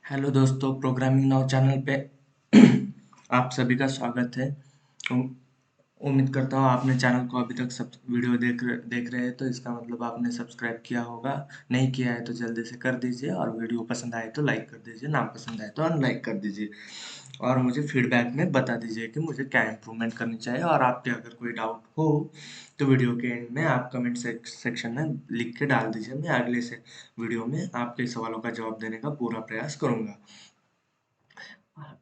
Hello दोस्तों, programming now channel पे आप सभी का स्वागत है। उम- उम्मीद करता हूँ आपने चैनल को अभी तक सब वीडियो देख रहे हैं, तो इसका मतलब आपने सब्सक्राइब किया होगा। नहीं किया है तो जल्दी से कर दीजिए, और वीडियो पसंद आए तो लाइक कर दीजिए, ना पसंद आए तो अनलाइक कर दीजिए। और मुझे फीडबैक में बता दीजिए कि मुझे क्या इम्प्रूवमेंट करनी चाहिए, और आपके अगर कोई डाउट हो तो वीडियो के एंड में आप कमेंट सेक्शन में लिख के डाल दीजिए। मैं अगले से वीडियो में आपके सवालों का जवाब देने का पूरा प्रयास करूंगा।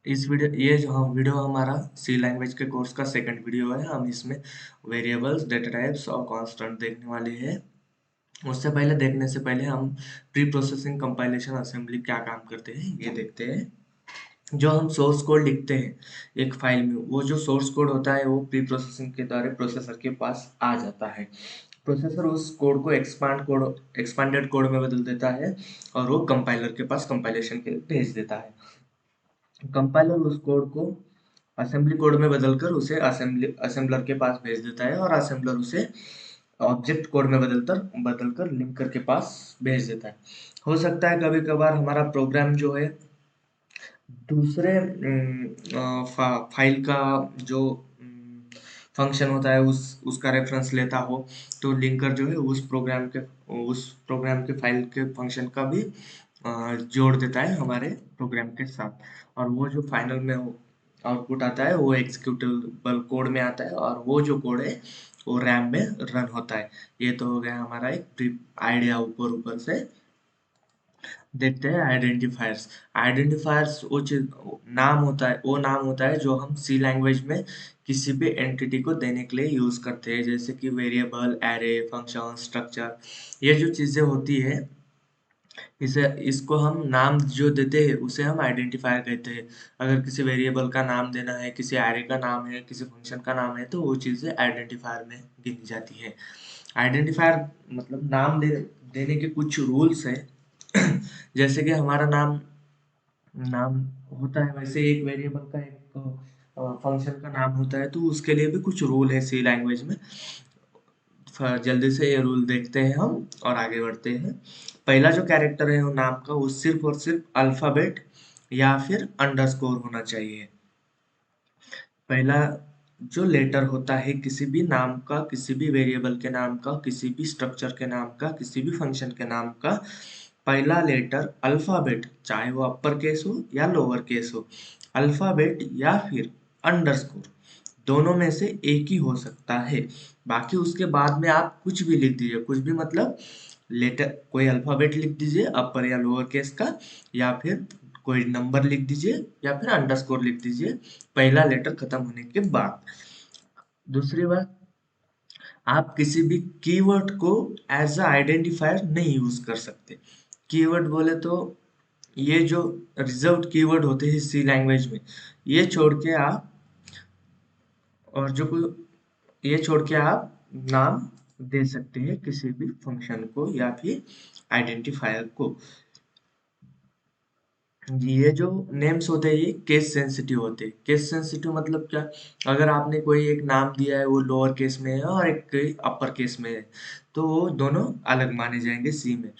इस वीडियो ये जो हम वीडियो हमारा सी लैंग्वेज के कोर्स का सेकंड वीडियो है। हम इसमें वेरिएबल्स, डेटा टाइप्स और कांस्टेंट देखने वाले हैं। उससे पहले देखने से पहले हम प्री प्रोसेसिंग कंपाइलेशन असेंबली क्या काम करते हैं ये देखते हैं। जो हम सोर्स कोड लिखते हैं एक फाइल में, वो जो सोर्स कोड होता है वो प्री प्रोसेसिंग के द्वारा प्रोसेसर के पास आ जाता है। प्रोसेसर उस कोड को एक्सपांडेड कोड में बदल देता है, और वो कंपाइलर के पास कंपाइलेशन के लिए भेज देता है। कंपाइलर उस कोड को असेंबली कोड में बदलकर उसे असेंबलर के पास भेज देता है, और असेंबलर उसे ऑब्जेक्ट कोड में बदलकर बदलकर लिंकर के पास भेज देता है। हो सकता है कभी कभार हमारा प्रोग्राम जो है दूसरे फाइल का जो फंक्शन होता है उसका रेफरेंस लेता हो, तो लिंकर जो है उस प्रोग्राम के फाइल के फंक्शन का भी जोड़ देता है हमारे प्रोग्राम के साथ। और वो जो फाइनल में आउटपुट आता है वो एग्जीक्यूटेबल कोड में आता है, और वो जो कोड है वो रैम में रन होता है। ये तो हो गया हमारा एक आइडिया ऊपर ऊपर से। देखते हैं आइडेंटिफायर्स। आइडेंटिफायर्स वो नाम होता है जो हम सी लैंग्वेज में किसी भी एंटिटी को देने के लिए यूज करते हैं, जैसे कि वेरिएबल, एरे, फंक्शन, स्ट्रक्चर। ये जो चीजें होती है, इसे इसको हम नाम जो देते हैं उसे हम आइडेंटिफायर कहते हैं। अगर किसी वेरिएबल का नाम देना है, किसी एरे का नाम है, किसी फंक्शन का नाम है, तो वो चीजें आइडेंटिफायर में गिनी जाती है। आइडेंटिफायर मतलब देने के कुछ रूल्स है। जैसे कि हमारा नाम नाम होता है, वैसे एक वेरिएबल का एक फंक्शन का नाम होता है, तो उसके लिए भी कुछ रूल है सी लैंग्वेज में। जल्दी से ये रूल देखते हैं हम और आगे बढ़ते हैं। पहला जो कैरेक्टर है वो नाम का, वो सिर्फ और सिर्फ अल्फाबेट या फिर अंडरस्कोर होना चाहिए। पहला जो लेटर होता है किसी भी नाम का, किसी भी वेरिएबल के नाम का, किसी भी स्ट्रक्चर के नाम का, किसी भी फंक्शन के नाम का, पहला लेटर अल्फाबेट, चाहे वो अपर केस हो या लोअर केस हो, अल्फाबेट या फिर अंडरस्कोर, दोनों में से एक ही हो सकता है। बाकी उसके बाद में आप कुछ भी लिख दीजिए, कुछ भी मतलब लेटर, कोई अल्फाबेट लिख दीजिए अपर या लोअर केस का, या फिर कोई नंबर लिख दीजिए, या फिर अंडरस्कोर लिख दीजिए पहला लेटर खत्म होने के बाद। दूसरी बात, आप किसी भी कीवर्ड को एज अ आइडेंटिफायर नहीं यूज कर सकते। कीवर्ड बोले तो ये जो रिजर्व्ड कीवर्ड होते हैं सी लैंग्वेज में, ये छोड़ के आप और जो कोई ये छोड़ के आप नाम दे सकते हैं किसी भी फंक्शन को या फिर आइडेंटिफायर को। ये जो नेम्स होते हैं ये केस सेंसिटिव होते हैं। केस सेंसिटिव मतलब क्या? अगर आपने कोई एक नाम दिया है, वो लोअर केस में है और एक अपर केस में है, तो वो दोनों अलग माने जाएंगे सी में।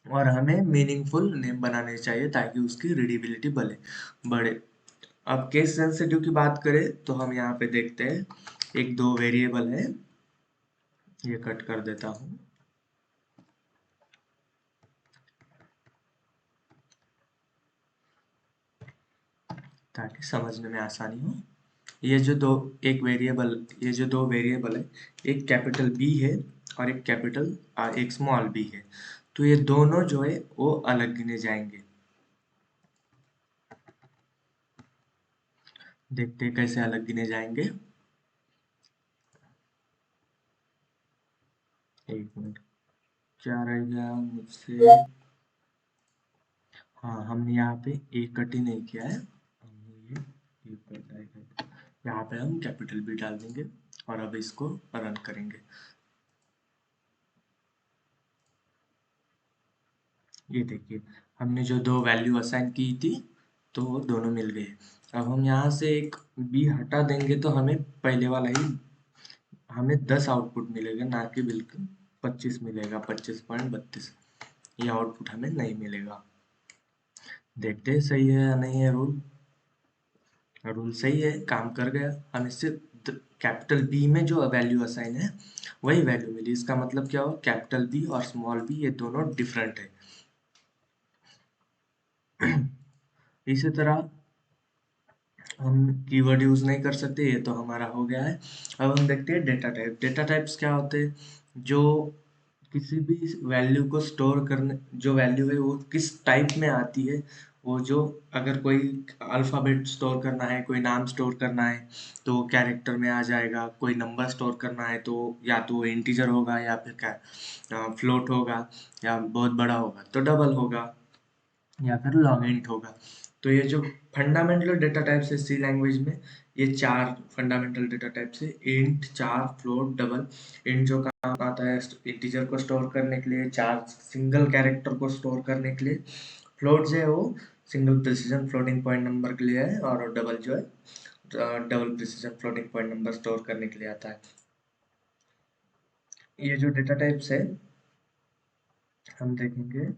और हमें मीनिंगफुल नेम बनाने चाहिए ताकि उसकी रीडेबिलिटी बढ़े। अब केस सेंसिटिव की बात करें तो हम यहाँ पे देखते हैं एक दो वेरिएबल है, ये कट कर देता हूँ ताकि समझने में आसानी हो। ये जो दो ये जो दो वेरिएबल है, एक कैपिटल बी है और एक स्मॉल बी है, तो ये दोनों जो है वो अलग गिने जाएंगे। देखते हैं कैसे अलग गिने जाएंगे। एक मिनट, क्या रह गया मुझसे? हाँ, हमने यहाँ पे ए कट ही नहीं किया है, हमने ये कट डालेंगे। यहाँ पे हम कैपिटल बी डाल देंगे, और अब इसको रन करेंगे। ये देखिए, हमने जो दो वैल्यू असाइन की थी तो वो दोनों मिल गए। अब हम यहाँ से एक बी हटा देंगे तो हमें पहले वाला ही, हमें 10 आउटपुट मिलेगा, ना कि बिल्कुल 25 मिलेगा, 25.32। ये आउटपुट हमें नहीं मिलेगा। देखते हैं सही है या नहीं है रूल। रूल सही है, काम कर गया। हम इससे कैपिटल बी में जो वैल्यू असाइन है वही वैल्यू मिली। इसका मतलब क्या हुआ, कैपिटल बी और स्मॉल बी ये दोनों डिफरेंट है। इसी तरह हम कीवर्ड यूज नहीं कर सकते, ये तो हमारा हो गया है। अब हम देखते हैं डेटा टाइप। डेटा टाइप्स क्या होते हैं, जो किसी भी वैल्यू को स्टोर करने, जो वैल्यू है वो किस टाइप में आती है। वो जो, अगर कोई अल्फ़ाबेट स्टोर करना है, कोई नाम स्टोर करना है तो वो कैरेक्टर में आ जाएगा। कोई नंबर स्टोर करना है तो या तो इंटीजर होगा या फिर क्या फ्लोट होगा, या बहुत बड़ा होगा तो डबल होगा, या फिर लॉन्ग इंट होगा। तो ये जो फंडामेंटल डेटा टाइप्स है सी लैंग्वेज में, ये चार फंडामेंटल डेटा टाइप्स है: इंट, चार, फ्लोट, डबल। इंट जो काम आता है इंटीजर को स्टोर करने के लिए, चार सिंगल कैरेक्टर को स्टोर करने के लिए, फ्लोट जो है वो single precision floating point number के लिए है, और डबल जो है double precision floating point number store करने के लिए आता है। ये जो डेटा टाइप्स है हम देखेंगे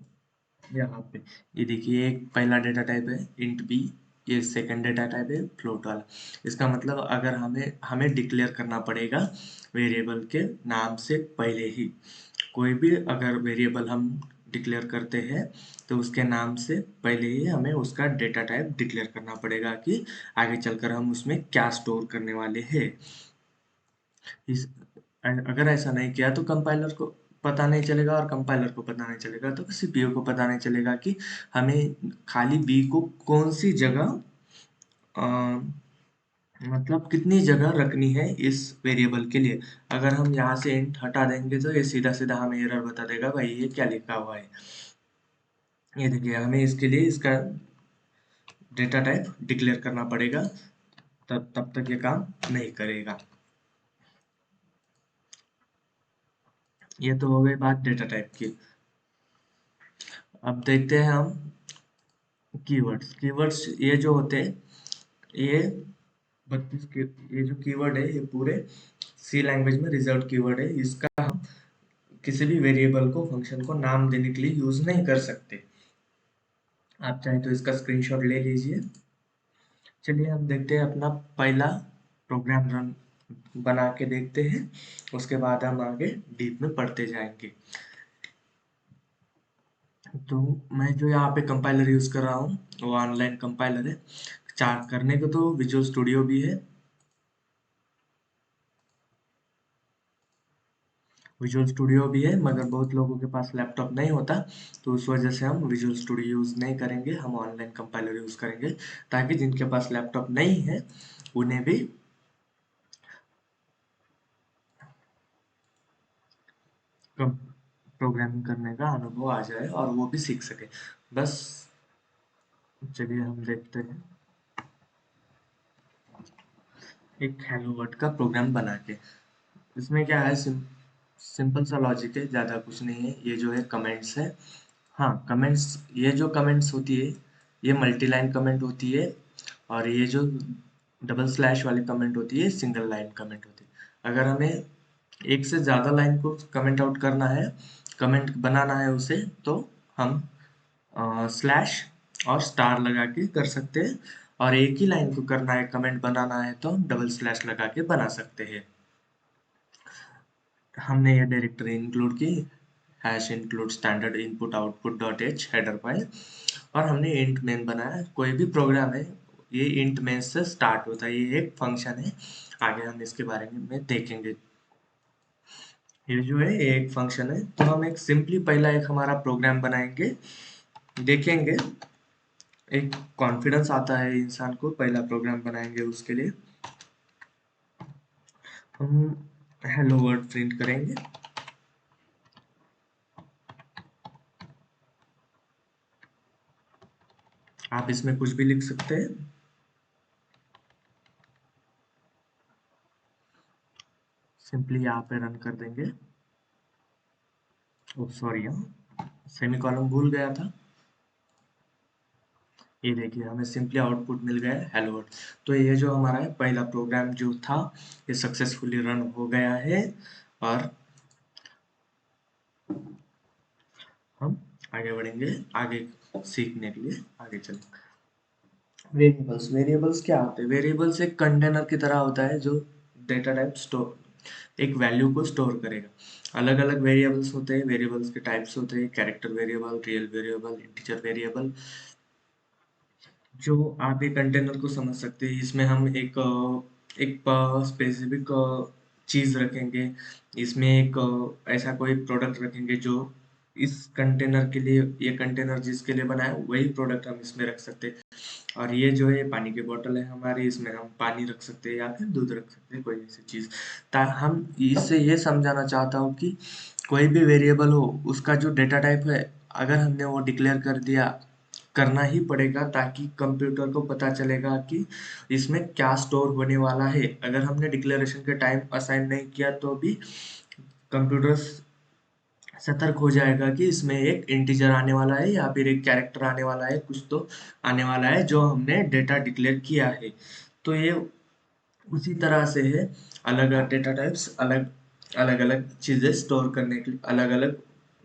यहाँ पे। ये देखिए, एक पहला डेटा टाइप है इंट बी, ये सेकंड डेटा टाइप है फ्लोट वाला। इसका मतलब अगर हमें हमें डिक्लेयर करना पड़ेगा वेरिएबल के नाम से पहले ही। कोई भी अगर वेरिएबल हम डिक्लेयर करते हैं तो उसके नाम से पहले ही हमें उसका डेटा टाइप डिक्लेयर करना पड़ेगा कि आगे चलकर हम उसमें क्या स्टोर करने वाले हैं। इस अगर ऐसा नहीं किया तो कंपाइलर को पता नहीं चलेगा, और कंपाइलर को पता नहीं चलेगा तो सीपीयू को पता नहीं चलेगा कि हमें खाली बी को कौन सी जगह, अ, मतलब कितनी जगह रखनी है इस वेरिएबल के लिए। अगर हम यहाँ से इंट हटा देंगे तो ये सीधा सीधा हमें एरर बता देगा, भाई ये क्या लिखा हुआ है। ये देखिए, हमें इसके लिए इसका डेटा टाइप डिक्लेयर करना पड़ेगा, तब तब तक ये काम नहीं करेगा। ये तो हो गई बात डेटा टाइप की। अब देखते हैं हम कीवर्ड्स। कीवर्ड्स ये जो होते हैं, ये 32 के, ये जो कीवर्ड है ये पूरे सी लैंग्वेज में रिजर्व कीवर्ड है। इसका हम किसी भी वेरिएबल को, फंक्शन को नाम देने के लिए यूज नहीं कर सकते। आप चाहें तो इसका स्क्रीनशॉट ले लीजिए। चलिए हम देखते हैं अपना पहला प्रोग्राम रन बना के देखते हैं, उसके बाद हम आगे डीप में पढ़ते जाएंगे। तो मैं जो यहाँ पे कंपाइलर यूज कर रहा हूँ वो ऑनलाइन कंपाइलर है। चार करने को तो विजुअल स्टूडियो भी है। विजुअल स्टूडियो भी है मगर बहुत लोगों के पास लैपटॉप नहीं होता, तो उस वजह से हम विजुअल स्टूडियो यूज़ नहीं करेंगे, हम ऑनलाइन कंपाइलर यूज़ करेंगे, ताकि जिनके पास लैपटॉप नहीं है उन्हें भी कम प्रोग्रामिंग करने का अनुभव आ जाए और वो भी सीख सके। बस चलिए हम देखते हैं एक हेलो वर्ड का प्रोग्राम बना के। इसमें क्या है, सिंपल सा लॉजिक है, ज़्यादा कुछ नहीं है। ये जो है कमेंट्स है। हाँ, कमेंट्स, ये जो कमेंट्स होती है ये मल्टी लाइन कमेंट होती है, और ये जो डबल स्लैश वाली कमेंट होती है सिंगल लाइन कमेंट होती है। अगर हमें एक से ज़्यादा लाइन को कमेंट आउट करना है, कमेंट बनाना है उसे, तो हम स्लैश और स्टार लगा के कर सकते हैं। और एक ही लाइन को करना है, कमेंट बनाना है, तो हम डबल स्लैश लगा के बना सकते हैं। हमने ये डायरेक्टरी इंक्लूड की, hash include standard input output dot H header file, और हमने इंट मेन बनाया। कोई भी प्रोग्राम है ये इंट मेन से स्टार्ट होता है, ये एक फंक्शन है। आगे हम इसके बारे में देखेंगे। ये जो है ये एक फंक्शन है, तो हम एक सिंपली पहला एक हमारा प्रोग्राम बनाएंगे, देखेंगे। एक कॉन्फिडेंस आता है इंसान को, पहला प्रोग्राम बनाएंगे उसके लिए हम हेलो वर्ड प्रिंट करेंगे। आप इसमें कुछ भी लिख सकते हैं। सिंपली यहाँ पे रन कर देंगे। ओ सॉरी, सेमी कॉलम भूल गया था। ये देखिए, हमें सिंपली आउटपुट मिल गया है हेलो वर्ल्ड। तो ये जो हमारा है पहला प्रोग्राम जो था ये सक्सेसफुली रन हो गया है, और हम आगे बढ़ेंगे आगे सीखने के लिए। आगे चलें। वेरिएबल्स वेरिएबल्स क्या होते हैं? वेरिएबल्स एक कंटेनर की तरह होता है जो डेटा टाइप स्टोर एक वैल्यू को स्टोर करेगा। अलग अलग वेरिएबल्स होते हैं, वेरिएबल्स के टाइप्स होते हैं, character variable, real variable, integer variable. जो आप एक कंटेनर को समझ सकते हैं, इसमें हम एक स्पेसिफिक चीज रखेंगे, इसमें एक ऐसा कोई प्रोडक्ट रखेंगे जो इस कंटेनर के लिए, ये कंटेनर जिसके लिए बना है वही प्रोडक्ट हम इसमें रख सकते हैं। और ये जो है पानी की बोतल है हमारी, इसमें हम पानी रख सकते हैं या फिर दूध रख सकते हैं, कोई ऐसी चीज। हम इससे ये समझाना चाहता हूँ कि कोई भी वेरिएबल हो, उसका जो डेटा टाइप है, अगर हमने वो डिक्लेयर कर दिया, करना ही पड़ेगा, ताकि कंप्यूटर को पता चलेगा कि इसमें क्या स्टोर होने वाला है। अगर हमने डिक्लेरेशन के टाइम असाइन नहीं किया तो भी कंप्यूटर सतर्क हो जाएगा कि इसमें एक इंटीजर आने वाला है या फिर एक कैरेक्टर आने वाला है, कुछ तो आने वाला है जो हमने डेटा डिक्लेयर किया है। तो ये उसी तरह से है, अलग अलग डेटा टाइप्स अलग अलग अलग चीजें स्टोर करने के लिए, अलग अलग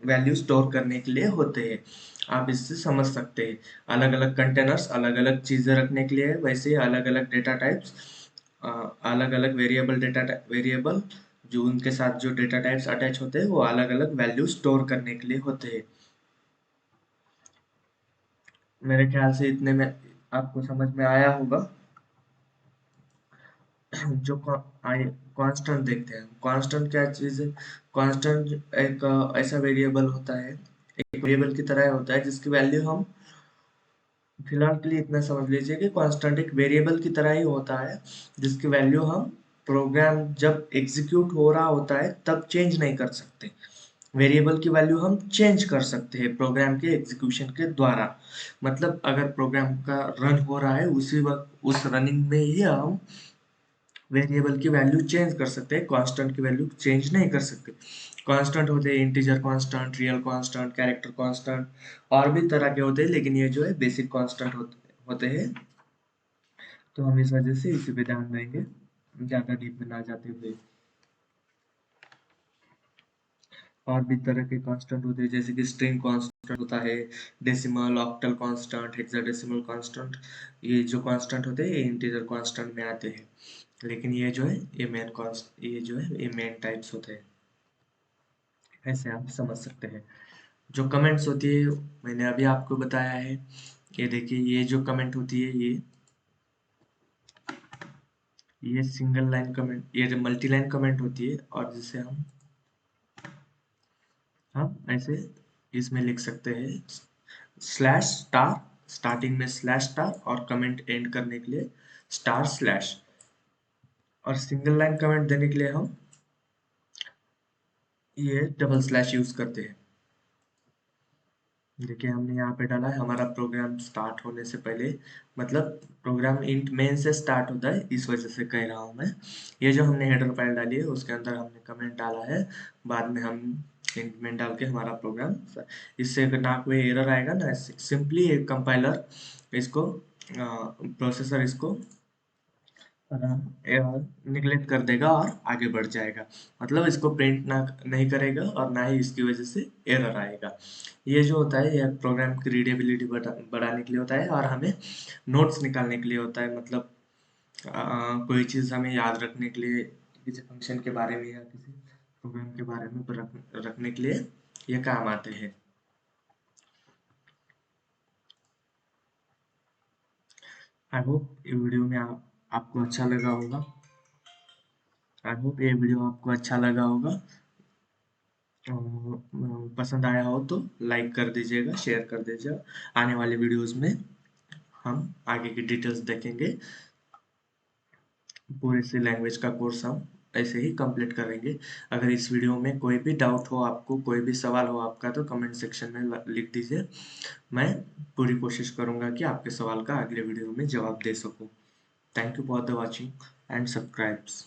वैल्यू स्टोर करने के लिए होते हैं। आप इससे समझ सकते हैं, अलग अलग कंटेनर्स अलग अलग चीजें रखने के लिए है, वैसे अलग अलग डेटा टाइप्स, अलग अलग वेरिएबल जो उनके साथ जो डेटा टाइप्स अटैच होते हैं वो अलग अलग वैल्यू स्टोर करने के लिए होते हैं। मेरे ख्याल से इतने में आपको समझ में आया होगा। जो आइए कांस्टेंट देखते हैं। कांस्टेंट क्या चीज है? कांस्टेंट एक ऐसा वेरिएबल होता है, एक वेरिएबल की तरह होता है जिसकी वैल्यू हम, फिलहाल के लिए इतना समझ लीजिए कि कांस्टेंट एक वेरिएबल की तरह ही होता है जिसकी वैल्यू हम प्रोग्राम जब एग्जीक्यूट हो रहा होता है तब चेंज नहीं कर सकते। वेरिएबल की वैल्यू हम चेंज कर सकते हैं प्रोग्राम के एग्जीक्यूशन के द्वारा। मतलब अगर प्रोग्राम का रन हो रहा है, उसी वक्त उस रनिंग में ही हम वेरिएबल की वैल्यू चेंज कर सकते हैं, कांस्टेंट की वैल्यू चेंज नहीं कर सकते। कांस्टेंट होते हैं integer constant, real constant, character constant, और भी तरह के होते हैं, लेकिन ये जो है बेसिक कांस्टेंट होते हैं। तो हम इस वजह से इसी पे ध्यान देंगे, ज्यादा डीप में ना जाते हुए। और भी तरह के कांस्टेंट होते हैं, जैसे कि स्ट्रिंग कांस्टेंट होता है, decimal, octal constant, hexadecimal constant. ये जो कांस्टेंट होते हैं ये इंटीजर कांस्टेंट में आते हैं, लेकिन ये जो है ये मेन कॉन्स्ट, ये जो है ये मेन टाइप्स होते हैं। ऐसे आप समझ सकते हैं। जो कमेंट्स होती है मैंने अभी आपको बताया है। ये देखिए, ये जो कमेंट होती है ये सिंगल लाइन कमेंट, ये जो मल्टी लाइन कमेंट होती है, और जिसे हम ऐसे इसमें लिख सकते हैं स्लैश स्टार, स्टार्टिंग में स्लैश स्टार और कमेंट एंड करने के लिए स्टार स्लैश। और सिंगल लाइन कमेंट देने के लिए हम ये डबल स्लैश यूज करते हैं। देखिए हमने यहाँ पे डाला है, हमारा प्रोग्राम स्टार्ट होने से पहले, मतलब प्रोग्राम इंट मेन से स्टार्ट होता है, इस वजह से कह रहा हूँ मैं। ये जो हमने हेडर फाइल डाली है उसके अंदर हमने कमेंट डाला है, बाद में हम इंट मेन डाल के हमारा प्रोग्राम, इससे ना कोई एरर आएगा ना, सिंपली एक कंपाइलर इसको, प्रोसेसर इसको निगलेक्ट कर देगा और आगे बढ़ जाएगा। मतलब इसको प्रिंट ना नहीं करेगा और ना ही इसकी वजह से एरर आएगा। ये जो होता है ये प्रोग्राम की रीडेबिलिटी बढ़ाने के लिए होता है, और हमें नोट्स निकालने के लिए होता है। मतलब कोई चीज़ हमें याद रखने के लिए, किसी फंक्शन के बारे में या किसी प्रोग्राम के बारे में रखने के लिए ये काम आते हैं। आई होप ये वीडियो में आपको अच्छा लगा होगा। आई होप ये वीडियो आपको अच्छा लगा होगा। पसंद आया हो तो लाइक कर दीजिएगा, शेयर कर दीजिएगा। आने वाले वीडियोस में हम आगे की डिटेल्स देखेंगे। पूरे सी लैंग्वेज का कोर्स हम ऐसे ही कंप्लीट करेंगे। अगर इस वीडियो में कोई भी डाउट हो आपको, कोई भी सवाल हो आपका, तो कमेंट सेक्शन में लिख दीजिए। मैं पूरी कोशिश करूंगा कि आपके सवाल का अगले वीडियो में जवाब दे सकूं। Thank you for the watching and subscribes.